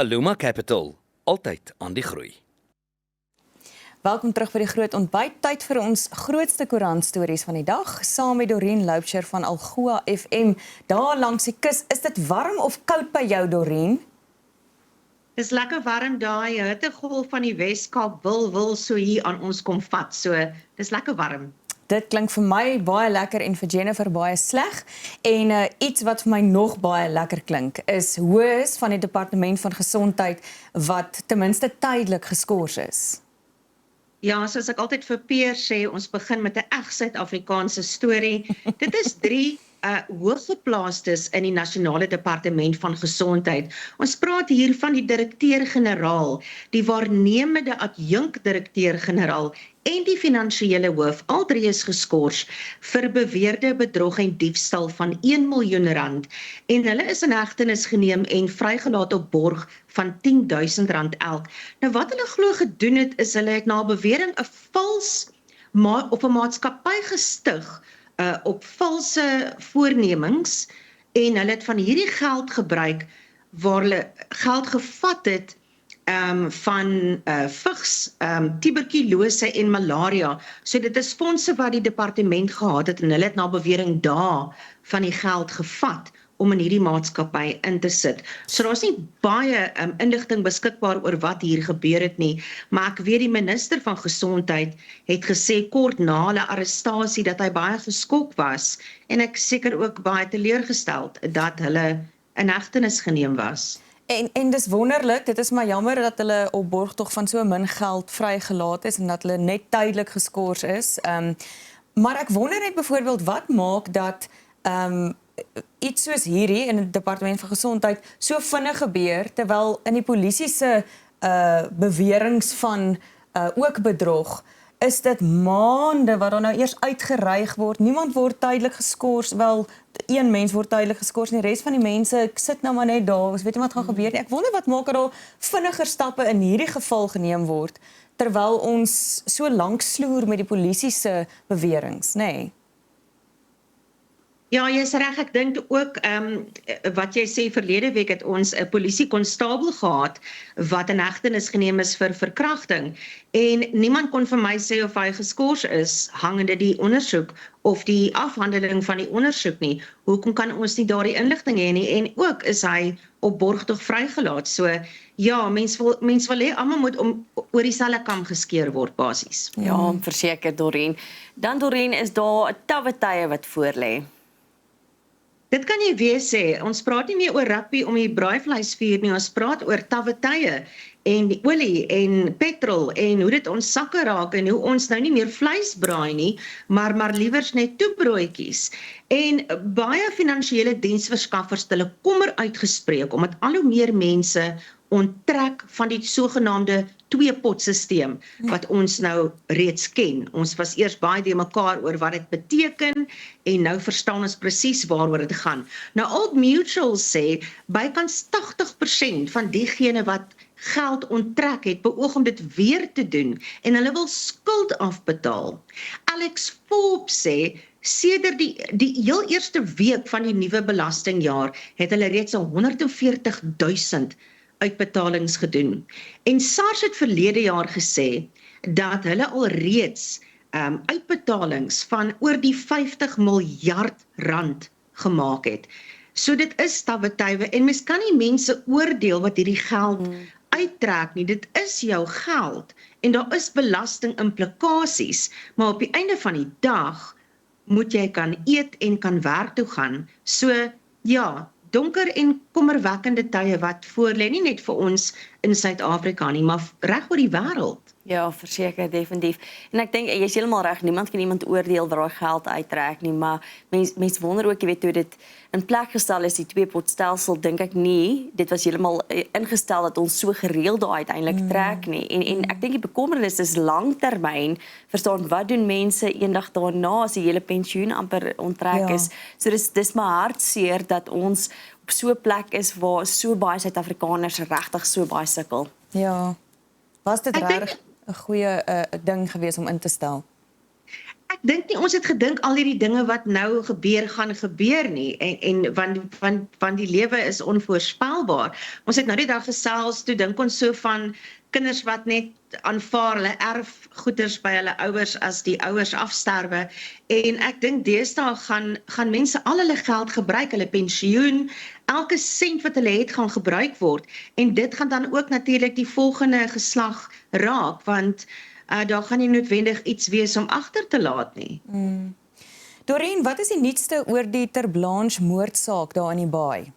Aluma Capital, altyd aan die groei. Welkom terug by die Groot Ontbyt. Tyd vir ons grootste koerantstories van die dag, saam met Dorien Loubser van Algoa FM. Daar langs die kus, is dit warm of koud by jou, Dorien? Dis lekker warm daar, die hittegolf van die Weskaap wil so hier aan ons kom vat, so dis lekker warm. Dit klink vir my baie lekker en vir Jennifer baie sleg. En iets wat vir my nog baie lekker klink, is hoes van die Departement van Gesondheid wat ten minste tydelik geskort is. Ja, soos ek altyd vir Peer sê, ons begin met 'n reg Suid-Afrikaanse storie. Dit is 3 hooggeplaastes in die Nasionale Departement van Gesondheid. Ons praat hier van die direkteur-generaal, die waarnemende adjunk-direkteur-generaal en die finansiële hoof. Al 3 is geskort vir beweerde bedrog en diefstal van R1 miljoen en hulle is in hegtenis geneem en vrygelaat op borg van R10.000 elk. Nou wat hulle glo gedoen het, is hulle het na bewering 'n vals of 'n maatskappy gestig op valse voornemings en hulle het van hierdie geld gebruik waar hulle geld gevat het van vigs, tuberkulose en malaria. So dit is fondse wat die departement gehad het en hulle het na bewering daar van die geld gevat om in hierdie maatskappy in te sit. So daar's nie baie inligting beskikbaar oor wat hier gebeur het nie, maar ek weet die minister van Gesondheid het gesê kort na hulle arrestasie dat hy baie geskok was en ek seker ook baie teleurgesteld dat hulle in hegtenis geneem was. En dis wonderlik, dit is maar jammer dat hulle op borgtog van so min geld vrygelaat is en dat hulle net tydelik geskort is. Maar ek wonder net byvoorbeeld wat maak dat iets soos hierdie in die Departement van Gesondheid so vinnig gebeur, terwyl in die polisie se beweringe van ook bedrog, is dit maande wat dan nou eers uitgereig word. Niemand word tydelik geskort, wel een mens word tydelik geskort en die res van die mense, ek sit nou maar net daar, ons weet nie wat gaan gebeur nie. Ek wonder wat maak er al vinniger stappe in hierdie geval geneem word, terwyl ons so lank sloer met die polisie se beweringe, nê? Nee. Ja, jy's reg, ek dink ook wat jy sê verlede week het ons 'n polisiekonstabel gehad wat in hegtenis geneem is vir verkrachting en niemand kon vir my sê of hy geskort is hangende die ondersoek of die afhandeling van die ondersoek nie. Hoekom kan ons nie daardie inligting hê nie en ook is hy op borgtog vrygelaat. So ja, mens wil hê almal moet oor dieselfde kam geskeer word basies. Ja, verseker Dorien. Dan Dorien, is daar 'n tawwe tye wat voorlê. Dit kan jy weer sê, ons praat nie meer oor rugby om die braaivleisvuur nie, ons praat oor tawwe tye en die olie en petrol en hoe dit ons sakke raak en hoe ons nou nie meer vleis braai nie, maar liewers net toebroodjies. En baie finansiële diensverskaffers het hulle kommer uitgespreek omdat al hoe meer mense onttrek van die sogenaamde twee-pot-sisteem wat ons nou reeds ken. Ons was eers baie die mekaar oor wat dit beteken en nou verstaan ons presies waaroor dit gaan. Nou Old Mutual sê bykans 80% van diegene wat geld onttrek het beoog om dit weer te doen en hulle wil skuld afbetaal. Alex Forbes sê sedert die heel eerste week van die nuwe belastingjaar het hulle reeds al 140.000 uitbetalings gedoen. En SARS het verlede jaar gesê dat hulle al reeds uitbetalings van oor die 50 miljard rand gemaak het. So dit is tawwe en mens kan nie mense oordeel wat hierdie geld uittrek nie. Dit is jou geld en daar is belastingimplikasies, maar op die einde van die dag moet jy kan eet en kan werk toe gaan. So ja, donker en kommerwekkende tye wat voorlê, nie net vir ons in Suid-Afrika nie, maar reg oor die wêreld. Ja, verseker, definitief. En ek dink, jy is heeltemal reg, niemand kan iemand oordeel waar daai geld uittrek nie, maar mens wonder ook, jy weet, hoe dit in plek gestel is, die twee-potstelsel, dink ek nie, dit was heeltemal ingestel dat ons so gereeld daar uiteindelik trek nie. En ek dink die bekommernis is langtermyn, verstaan, wat doen mense eendag daarna as die hele pensioen amper onttrek is. So dis my hartseer dat ons op so 'n plek is waar so baie Suid-Afrikaners regtig so baie sukkel. Ja, was dit reg 'n goeie ding gewees om in te stel? Ek dink nie ons het gedink al hierdie dinge wat nou gebeur gaan gebeur nie en want die lewe is onvoorspelbaar. Ons het nou die dag gesels, toe dink ons so van kinders wat net aanvaar hulle erf goeders by hulle ouers as die ouers afsterwe en ek dink deesdae gaan mense al hulle geld gebruik, hulle pensioen, elke sent wat hulle het gaan gebruik word en dit gaan dan ook natuurlik die volgende geslag raak want daar gaan nie noodwendig iets wees om agter te laat nie. Dorien, wat is die nuutste oor die Ter Blanche moordsaak daar in die Baai?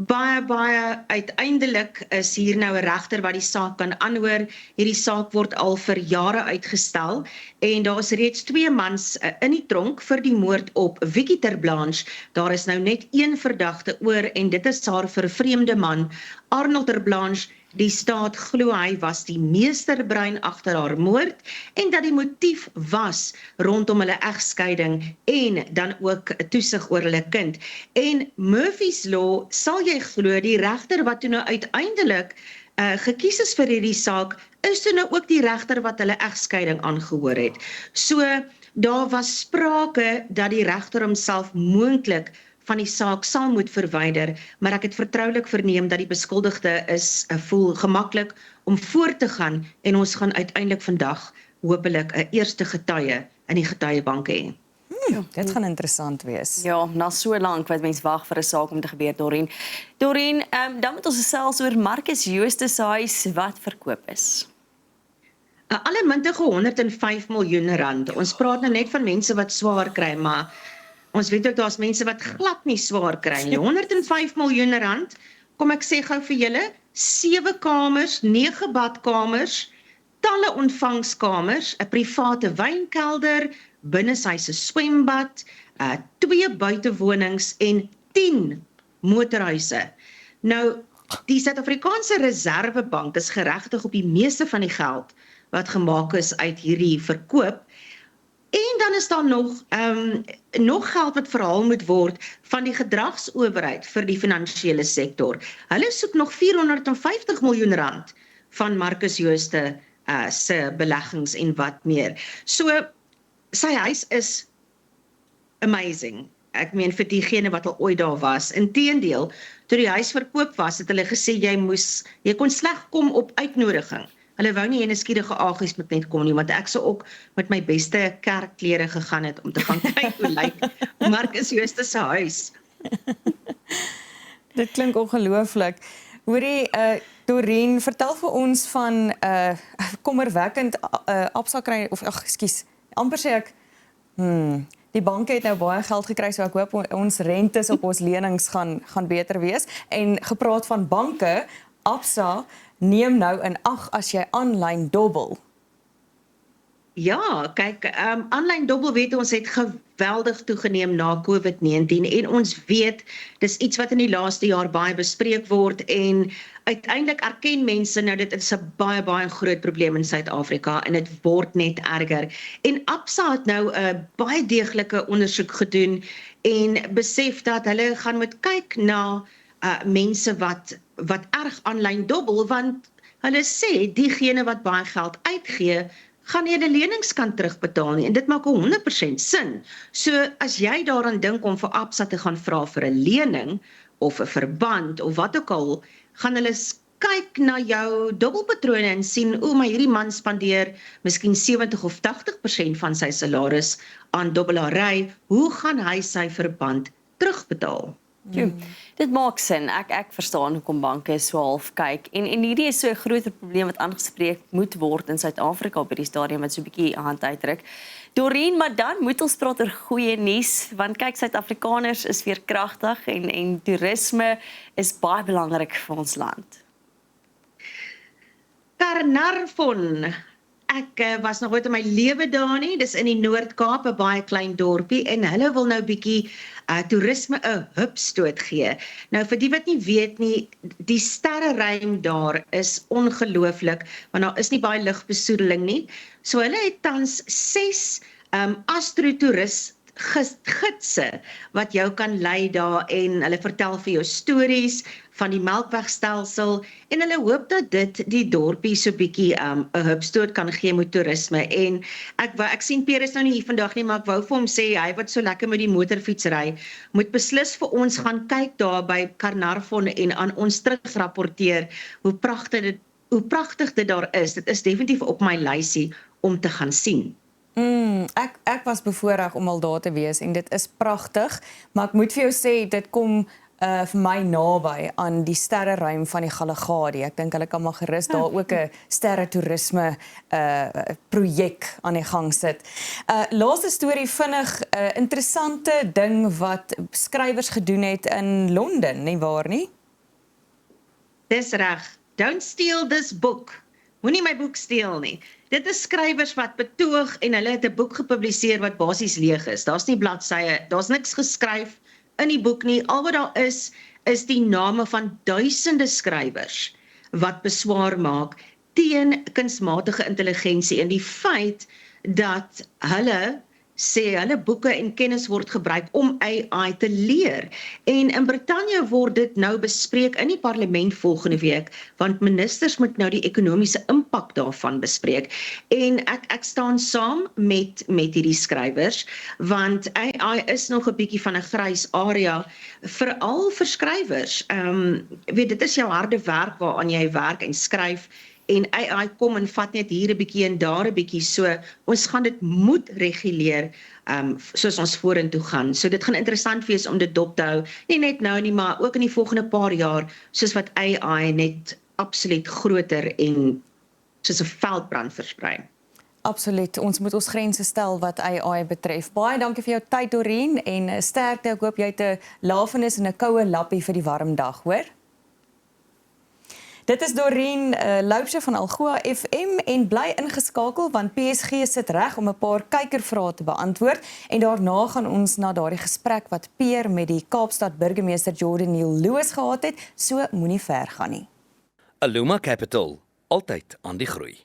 Baie uiteindelik is hier nou 'n regter wat die saak kan aanhoor. Hierdie saak word al vir jare uitgestel en daar is reeds 2 mans in die tronk vir die moord op Vickie Ter Blanche. Daar is nou net 1 verdagte oor en dit is haar vervreemde man, Arnold Ter Blanche. Die staat glo hy was die meesterbrein agter haar moord en dat die motief was rondom hulle egskeiding en dan ook toesig oor hulle kind. En Murphy's Law, sal jy glo, die regter wat toe nou uiteindelik gekies is vir hierdie saak, is toe nou ook die regter wat hulle egskeiding aangehoor het. So, daar was sprake dat die regter homself moontlik van die saak sal moet verwyder, maar ek het vertroulik verneem dat die beskuldigde voel gemaklik om voort te gaan en ons gaan uiteindelik vandag hopelik 'n eerste getuie in die getuiebank hê. Dit gaan interessant wees. Ja, na so lank wat mens wag vir 'n saak om te gebeur, Dorien. Dorien, dan moet ons gesels oor Marcus Jooste se huis wat verkoop is. 'n Allemintige 105 miljoen rand. Ons praat nou net van mense wat swaar kry, maar ons weet ook daar's mense wat glad nie swaar kry nie. 105 miljoen rand, kom ek sê gou vir julle, 7 kamers, 9 badkamers, talle ontvangskamers, 'n private wynkelder, binnesyse swembad, 2 buitewonings en 10 motorhuise. Nou, die Suid-Afrikaanse Reservebank is geregtig op die meeste van die geld wat gemaak is uit hierdie verkoop. En dan is daar nog geld wat verhaal moet word van die gedragsowerheid vir die finansiële sektor. Hulle soek nog 450 miljoen rand van Marcus Jooste se beleggings en wat meer. So, sy huis is amazing. Ek meen vir diegene wat al ooit daar was. Inteendeel, toe die huis verkoop was, het hulle gesê jy kon sleg kom op uitnodiging. Hulle wou nie skiedige agies met net kom nie, want ek sou ook met my beste kerkklere gegaan het om te gaan kyk hoe lyk Marcus Jooste se huis. Dit klink ongelooflik. Hoorie, Dorien, vertel vir ons van kommerwekkend Absa kry of amper sê ek, die banke het nou baie geld gekry, so ek hoop ons rentes op ons lenings gaan beter wees. En gepraat van banke, Absa neem nou in ag as jy aanlyn dobbel. Ja, kyk, aanlyn dobbel weet ons het geweldig toegeneem na COVID-19 en ons weet, dis iets wat in die laaste jaar baie bespreek word en uiteindelik erken mense nou dit is 'n baie groot probleem in Suid-Afrika en dit word net erger. En Absa het nou 'n baie deeglike ondersoek gedoen en besef dat hulle gaan moet kyk na mense wat erg aanlyn dobbel, want hulle sê diegene wat baie geld uitgee, gaan nie 'n lenings kan terugbetaal nie en dit maak 100% sin. So as jy daaraan dink om vir Absa te gaan vra vir 'n lening of 'n verband of wat ook al, gaan hulle kyk na jou dobbelpatrone en sien, maar hierdie man spandeer miskien 70 of 80% van sy salaris aan dobbelary, hoe gaan hy sy verband terugbetaal? Dit maak sin. Ek verstaan hoekom banke so half kyk. En hierdie is so 'n groter probleem wat aangespreek moet word in Suid-Afrika op hierdie stadium wat so 'n bietjie hand uitdruk. Dorien, maar dan moet ons praat oor goeie nuus, want kyk, Suid-Afrikaners is weer kragtig en toerisme is baie belangrik vir ons land. Carnarvon. Ek was nog ooit in my lewe daar nie, dis in die Noord-Kaap, 'n baie klein dorpie en hulle wil nou bietjie toerisme 'n hupstoot gee. Nou vir die wat nie weet nie, die sterreruim daar is ongelooflik, want daar is nie baie lugbesoedeling nie. So hulle het tans 6 astrotoerist gidse wat jou kan lei daar en hulle vertel vir jou stories van die Melkwegstelsel en hulle hoop dat dit die dorpie so bietjie 'n hupstoot kan gee met toerisme en ek sien Pierre is nou nie hier vandag nie, maar ek wou vir hom sê hy wat so lekker met die motorfiets ry, moet beslis vir ons gaan kyk daar by Carnarvon en aan ons terugrapporteer hoe pragtig dit daar is. Dit is definitief op my lysie om te gaan sien. Ek was bevoorreg om al daar te wees en dit is pragtig, maar ek moet vir jou sê dit kom vir my naby aan die sterreruim van die Galagadi. Ek dink hulle kan maar gerus daar ook 'n sterretoerisme projek aan die gang sit. Laaste storie vinnig, interessante ding wat skrywers gedoen het in Londen, nie waar nie? Dis reg. Don't steal this book. Moenie my boek steel nie. Dit is skrywers wat betoog en hulle het 'n boek gepubliseer wat basies leeg is. Daar's nie bladsye, daar's niks geskryf in die boek nie. Al wat daar is die name van duisende skrywers wat beswaar maak teen kunsmatige intelligensie en die feit dat hulle sê hulle boeke en kennis word gebruik om AI te leer. En in Brittanje word dit nou bespreek in die parlement volgende week, want ministers moet nou die ekonomiese impak daarvan bespreek. En ek staan saam met hierdie skrywers, want AI is nog 'n bietjie van 'n grys area, veral vir skrywers. Dit is jou harde werk waaraan jy werk en skryf, en AI kom en vat net hier 'n bietjie en daar 'n bietjie, so ons gaan dit moet reguleer soos ons vorentoe gaan. So dit gaan interessant wees om dit dop te hou, nie net nou nie, maar ook in die volgende paar jaar, soos wat AI net absoluut groter en soos 'n veldbrand versprei. Absoluut, ons moet ons grense stel wat AI betref. Baie dankie vir jou tyd, Dorien, en sterkte. Ek hoop jy het 'n lafenis en 'n koue lappie vir die warm dag, hoor? Dit is Dorien Loupse van Algoa FM en bly ingeskakel want PSG sit reg om 'n paar kykervrae te beantwoord en daarna gaan ons na daardie gesprek wat Peer met die Kaapstad burgemeester Jordan Neil Lewis gehad het, so moenie ver gaan nie. Aluma Capital, altyd aan die groei.